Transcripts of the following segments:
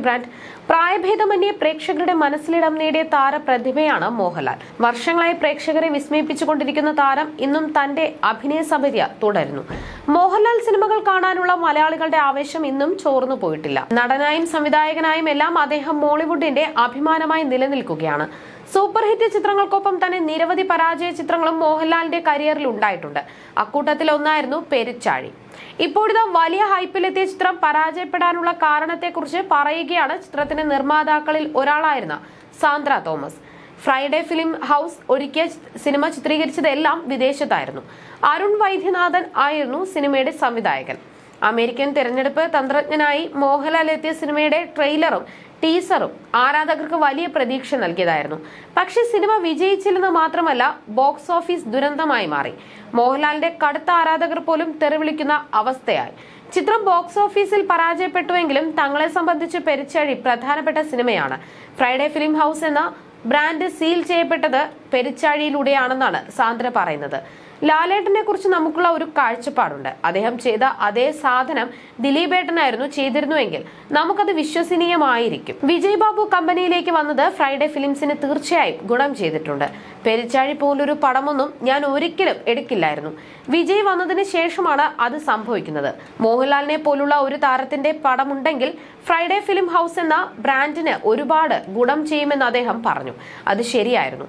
Brand. പ്രായഭേദമന്യേ പ്രേക്ഷകരുടെ മനസ്സിലിടം നേടിയ താരപ്രതിഭയാണ് മോഹൻലാൽ. വർഷങ്ങളായി പ്രേക്ഷകരെ വിസ്മയിപ്പിച്ചുകൊണ്ടിരിക്കുന്ന താരം ഇന്നും തന്റെ അഭിനയ സപര്യ തുടരുന്നു. മോഹൻലാൽ സിനിമകൾ കാണാനുള്ള മലയാളികളുടെ ആവേശം ഇന്നും ചോർന്നു പോയിട്ടില്ല. നടനായും സംവിധായകനായും എല്ലാം അദ്ദേഹം മോളിവുഡിന്റെ അഭിമാനമായി നിലനിൽക്കുകയാണ്. സൂപ്പർ ഹിറ്റ് ചിത്രങ്ങൾക്കൊപ്പം തന്നെ നിരവധി പരാജയ ചിത്രങ്ങളും മോഹൻലാലിന്റെ കരിയറിൽ ഉണ്ടായിട്ടുണ്ട്. അക്കൂട്ടത്തിൽ ഒന്നായിരുന്നു പെരിച്ചാഴി. ഇപ്പോഴിതാ വലിയ ഹൈപ്പിലെത്തിയ ചിത്രം പരാജയപ്പെടാനുള്ള കാരണത്തെക്കുറിച്ച് പറയുകയാണ് ചിത്രത്തിന്റെ നിർമ്മാതാക്കളിൽ ഒരാളായിരുന്ന Sandra Thomas. Friday Film House ഒരുക്കിയ സിനിമ ചിത്രീകരിച്ചതെല്ലാം വിദേശത്തായിരുന്നു. അരുൺ വൈദ്യനാഥൻ ആയിരുന്നു സിനിമയുടെ സംവിധായകൻ. അമേരിക്കൻ തെരഞ്ഞെടുപ്പ് തന്ത്രജ്ഞനായി മോഹൻലാൽ എത്തിയ സിനിമയുടെ ട്രെയിലറും ടീസറും ആരാധകർക്ക് വലിയ പ്രതീക്ഷ നൽകിയതായിരുന്നു. പക്ഷേ സിനിമ വിജയിച്ചില്ലെന്ന് മാത്രമല്ല, ബോക്സ് ഓഫീസ് ദുരന്തമായി മാറി. മോഹൻലാലിന്റെ കടുത്ത ആരാധകർ പോലും തെറിവിളിക്കുന്ന അവസ്ഥയായി. ചിത്രം ബോക്സ് ഓഫീസിൽ പരാജയപ്പെട്ടുവെങ്കിലും തങ്ങളെ സംബന്ധിച്ച് പെരിച്ചാഴി പ്രധാനപ്പെട്ട സിനിമയാണ്. ഫ്രൈഡേ ഫിലിം ഹൗസ് എന്ന ബ്രാൻഡ് സീൽ ചെയ്യപ്പെട്ടത് പെരിച്ചാഴിയിലൂടെയാണെന്നാണ് സാന്ദ്ര പറയുന്നത്. ലാലേട്ടനെ കുറിച്ച് നമുക്കുള്ള ഒരു കാഴ്ചപ്പാടുണ്ട്. അദ്ദേഹം ചെയ്ത അതേ സാധനം ദിലീപേട്ടനായിരുന്നു ചെയ്തിരുന്നുവെങ്കിൽ നമുക്കത് വിശ്വസനീയമായിരിക്കും. വിജയ് ബാബു കമ്പനിയിലേക്ക് വന്നത് ഫ്രൈഡേ ഫിലിംസിന് തീർച്ചയായും ഗുണം ചെയ്തിട്ടുണ്ട്. പെരിച്ചാഴി പോലൊരു പടമൊന്നും ഞാൻ ഒരിക്കലും എടുക്കില്ലായിരുന്നു. വിജയ് വന്നതിന് ശേഷമാണ് അത് സംഭവിക്കുന്നത്. മോഹൻലാലിനെ പോലുള്ള ഒരു താരത്തിന്റെ പടമുണ്ടെങ്കിൽ ഫ്രൈഡേ ഫിലിം ഹൗസ് എന്ന ബ്രാൻഡിന് ഒരുപാട് ഗുണം ചെയ്യുമെന്ന് അദ്ദേഹം പറഞ്ഞു. അത് ശരിയായിരുന്നു.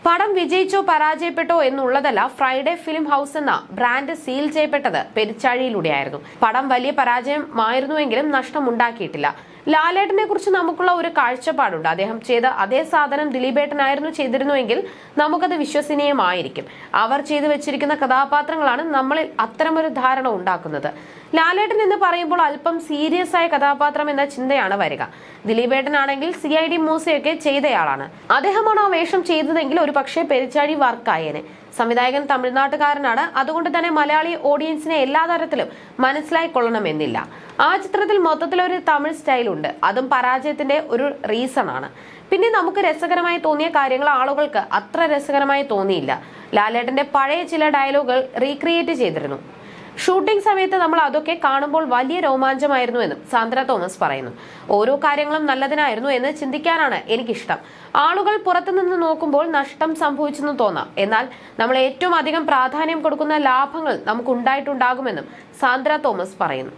പടം വിജയിച്ചോ പരാജയപ്പെട്ടോ എന്നുള്ളതല്ല, ഫ്രൈഡേ ഫിലിം ഹൗസ് എന്ന ബ്രാൻഡ് സീൽ ചെയ്യപ്പെട്ടത് പെരിച്ചാഴിയിലൂടെയായിരുന്നു. പടം വലിയ പരാജയമായിരുന്നുവെങ്കിലും നഷ്ടമുണ്ടാക്കിയിട്ടില്ല. ലാലേട്ടനെ കുറിച്ച് നമുക്കുള്ള ഒരു കാഴ്ചപ്പാടുണ്ട്. അദ്ദേഹം ചെയ്ത അതേ സാധനം ദിലീപേട്ടനായിരുന്നു ചെയ്തിരുന്നുവെങ്കിൽ നമുക്കത് വിശ്വസനീയമായിരിക്കും. അവർ ചെയ്തു വെച്ചിരിക്കുന്ന കഥാപാത്രങ്ങളാണ് നമ്മളിൽ അത്തരമൊരു ധാരണ ഉണ്ടാക്കുന്നത്. ലാലേട്ടൻ എന്ന് പറയുമ്പോൾ അല്പം സീരിയസ് ആയ കഥാപാത്രം എന്ന ചിന്തയാണ് വരിക. ദിലീപേട്ടനാണെങ്കിൽ CID മൂസയൊക്കെ ചെയ്തയാളാണ്. അദ്ദേഹമാണ് ആ വേഷം ചെയ്തതെങ്കിൽ ഒരു പക്ഷേ പെരിച്ചാഴി വർക്കായേനെ. സംവിധായകൻ തമിഴ്നാട്ടുകാരനാണ്. അതുകൊണ്ട് തന്നെ മലയാളി ഓഡിയൻസിനെ എല്ലാ തരത്തിലും മനസ്സിലായിക്കൊള്ളണമെന്നില്ല. ആ ചിത്രത്തിൽ മൊത്തത്തിലൊരു തമിഴ് സ്റ്റൈലുണ്ട്. അതും പരാജയത്തിന്റെ ഒരു റീസൺ ആണ്. പിന്നെ നമുക്ക് രസകരമായി തോന്നിയ കാര്യങ്ങൾ ആളുകൾക്ക് അത്ര രസകരമായി തോന്നിയില്ല. ലാലേട്ടന്റെ പഴയ ചില ഡയലോഗുകൾ റീക്രിയേറ്റ് ചെയ്തിരുന്നു. ഷൂട്ടിംഗ് സമയത്ത് നമ്മൾ അതൊക്കെ കാണുമ്പോൾ വലിയ രോമാഞ്ചമായിരുന്നു എന്നും സാന്ദ്ര തോമസ് പറയുന്നു. ഓരോ കാര്യങ്ങളും നല്ലതിനായിരുന്നു എന്ന് ചിന്തിക്കാനാണ് എനിക്കിഷ്ടം. ആളുകൾ പുറത്തുനിന്ന് നോക്കുമ്പോൾ നഷ്ടം സംഭവിച്ചെന്ന് തോന്നാം. എന്നാൽ നമ്മൾ ഏറ്റവും അധികം പ്രാധാന്യം കൊടുക്കുന്ന ലാഭങ്ങൾ നമുക്ക് ഉണ്ടായിട്ടുണ്ടാകുമെന്നും സാന്ദ്ര തോമസ് പറയുന്നു.